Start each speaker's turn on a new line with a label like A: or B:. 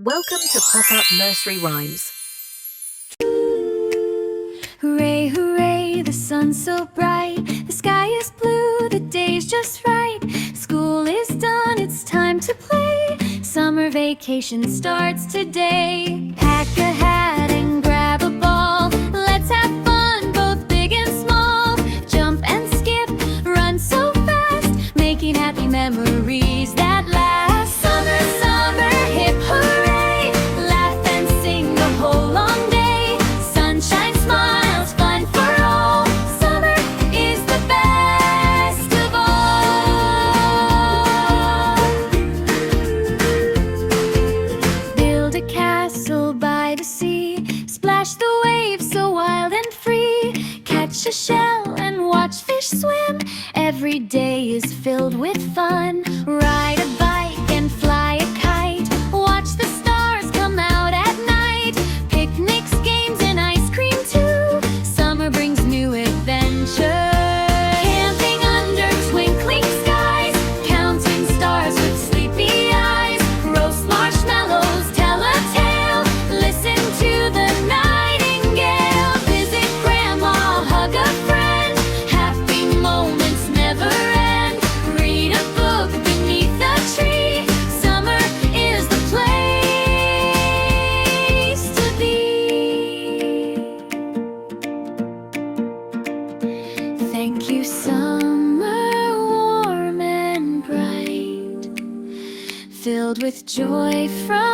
A: Welcome to Pop-Up Nursery Rhymes.
B: Hooray, hooray, the sun's so bright, the sky is blue, the day's just right. School is done, it's time to play. Summer vacation starts today. Pack a hat and grab a ball. Let's have fun, both big and small. Jump and skip, run so fast, making happy memories that last. Summer, summer, hip hooray, laugh and sing the whole long day. Sunshine, smiles, fun for all. Summer is the best of all. Build a castle by the sea, splash the waves so wild and free. Catch a shell and watch fish swim. Every day is filled with fun. Ride a bike and fly a kite. Watch the stars come out at night. Picnics, games, and ice cream too. Summer brings new adventure. Camping under twinkling skies, counting stars with sleepy eyes. Roast marshmallows, tell a tale. Listen to the nightingale. Visit grandma, hug a friend. Happy moments never end. Read a book beneath a tree. Summer is the place to be. Thank you, summer, warm and bright, filled with joy from